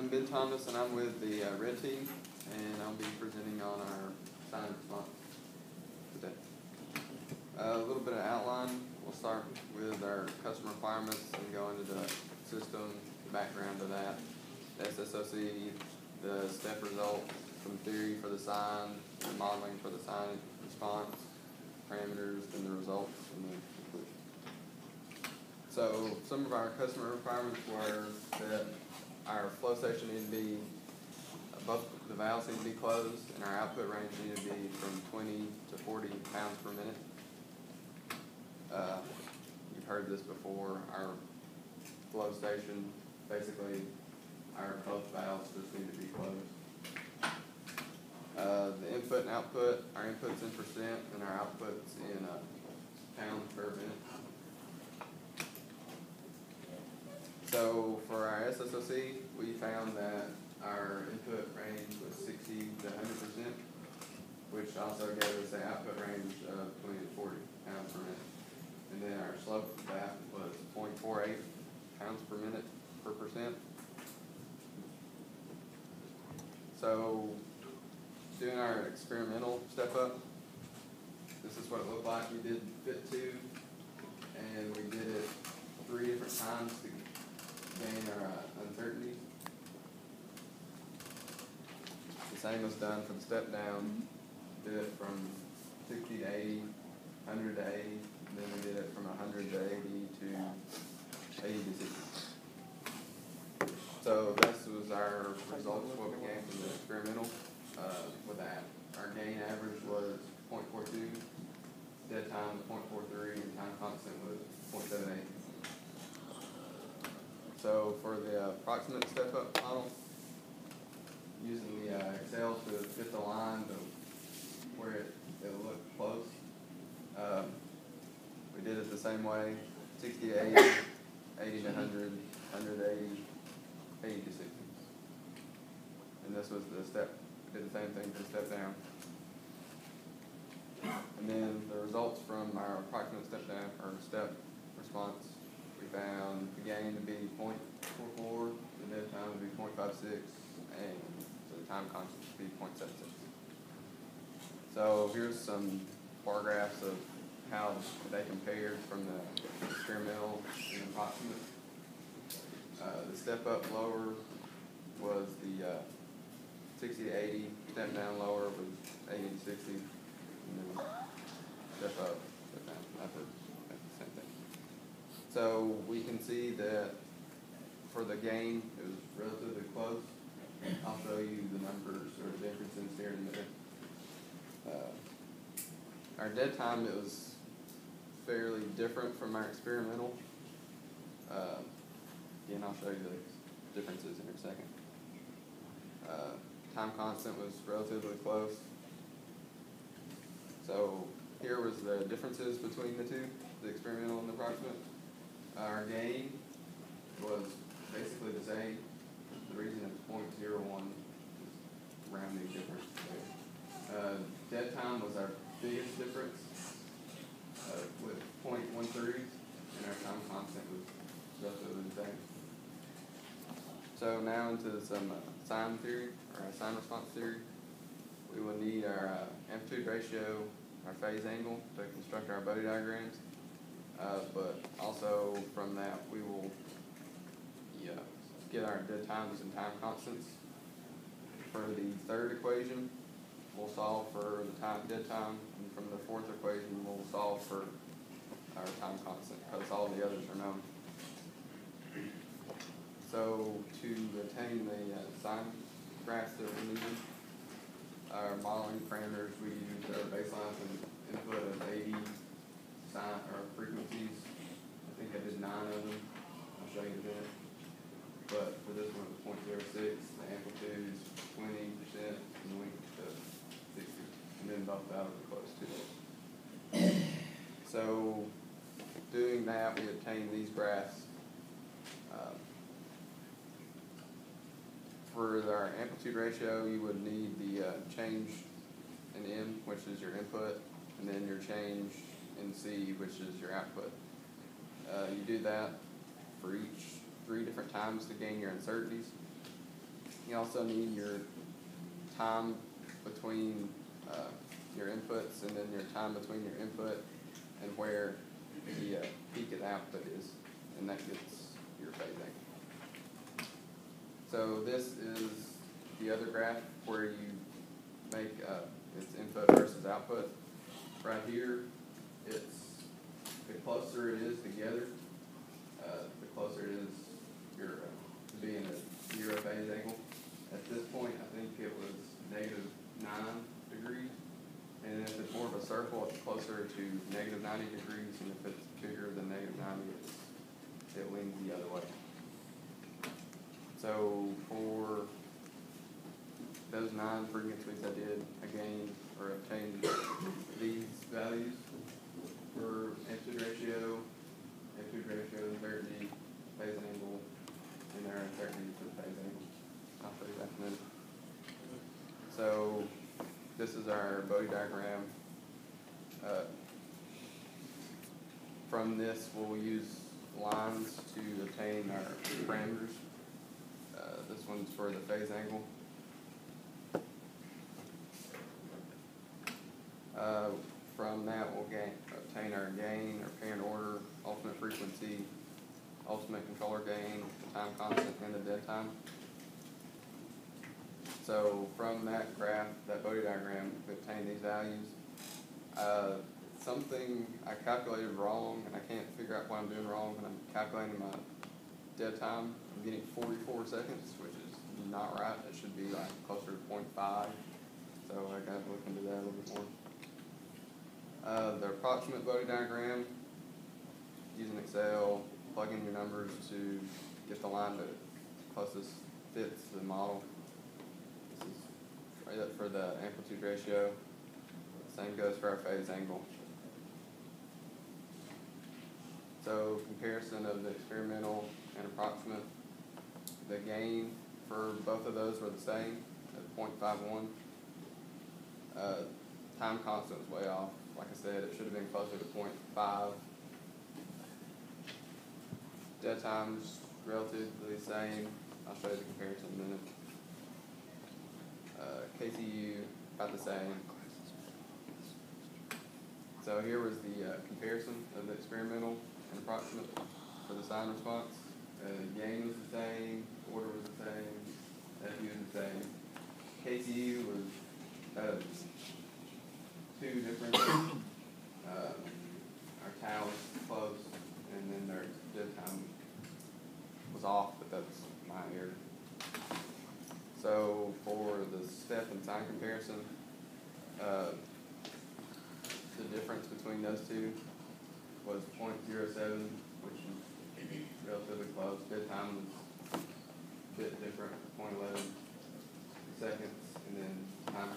Ben Thomas, and I'm with the red team, and I'll be presenting on our Sine response today. A little bit of outline. We'll start with our customer requirements and go into the system, background of that, the SSOC, the step results, some theory for the Sine, the modeling for the Sine response, parameters, and the results, and the conclusion. So some of our customer requirements were that our flow station needed to be, both the valves need to be closed, and our output range needed to be from 20 to 40 pounds per minute. You've heard this before. Our flow station, basically, both valves just need to be closed. The input and output, our input's in percent, and our output's in pounds per minute. So for our SSOC, we found that our input range was 60 to 100%, which also gave us an output range of 20 to 40 pounds per minute. And then our slope of that was 0.48 pounds per minute per percent. So doing our experimental step up, this is what it looked like. We did fit 2, and we did it 3 different times to gain our uncertainty. The same was done for the step down. Did it from 60 to 80, 100 to 80, and then we did it from 100 to 80 to 80 to 60. So this was our results, what we gained from the experimental with that. Our gain average was 0.42, dead time was 0.43, and time constant was 0.78. So for the approximate step-up model, using the Excel to fit the line to where it'll look close, we did it the same way: 60 to 80, 80 to 100, 100 to 80, 80 to 60. And this was the step. We did the same thing for the step down. And then the results from our approximate step down or step response, we found the gain to be 0.44, the dead time to be 0.56, and the time constant to be 0.76. So here's some bar graphs of how they compared from the experimental and approximate. The step up lower was the 60 to 80, step down lower was 80 to 60, and then step up, step down, that's the same thing. So we can see that for the gain, it was relatively close. I'll show you the numbers or the differences here in a minute. Our dead time, it was fairly different from our experimental. Again, I'll show you the differences in a second. Time constant was relatively close. So here was the differences between the two, the experimental and the approximate. Our gain was basically the same. The reason it's 0.01 is rounding difference there. Dead time was our biggest difference with 0.13, and our time constant was relatively the same. So now into some Sine theory, or our Sine response theory. We will need our amplitude ratio, our phase angle to construct our Bode diagrams. But also from that we will get our dead times and time constants. For the third equation, we'll solve for the dead time, and from the fourth equation, we'll solve for our time constant, because all the others are known. So to attain the Sine graphs that we needed, our modeling parameters, we used our baseline and input of 80 Sine or frequencies. I think I did 9 of them. I'll show you in a minute. But for this one, it was 0.06. The amplitude is 20%, and the length to 60, and then bumped out of the close to it. So doing that, we obtained these graphs. For our amplitude ratio, you would need the change in M, which is your input, and then your change in C, which is your output. You do that for each 3 different times to gain your uncertainties. You also need your time between your inputs, and then your time between your input and where the peak of the output is, and that gets your phase angle. So this is the other graph where you make its input versus output. Right here, it's the closer it is together, the closer it is your to being a 0 phase angle. At this point, I think it was -9 degrees, and if it's more of a circle, it's closer to -90 degrees, and if it's bigger than -90, it leans the other way. So for those 9 frequencies I did, I gained or obtained these values for amplitude ratio, uncertainty, phase angle, and their uncertainty for the phase angle. I'll show you that in a minute. So this is our Bode diagram. From this, we'll use lines to obtain our parameters. This one's for the phase angle. From that, we'll obtain our gain, our parent order, ultimate frequency, ultimate controller gain, time constant, and the dead time. So from that graph, that Bode diagram, we obtain these values. Something I calculated wrong, and I can't figure out what I'm doing wrong when I'm calculating my dead time. I'm getting 44 seconds, which is not right. It should be like closer to 0.5. So I got to look into that a little bit more. The approximate Bode diagram, using Excel, plug in your numbers to get the line that closest fits the model. This is right up for the amplitude ratio. Same goes for our phase angle. So comparison of the experimental and approximate. The gain for both of those were the same at 0.51. Time constant was way off. Like I said, it should have been closer to 0.5. Dead time's relatively the same. I'll show you the comparison in a minute. KTU, about the same. So here was the comparison of the experimental and approximate for the sine response. Gain was the same, order was the same, FU was the same. KTU was 2 different. Our tau was close, and then their dead time was off, but that's my error. So for the step and sine comparison, the difference between those two was 0.07, which is relatively close. Dead time was a bit different, 0.11 seconds, and then time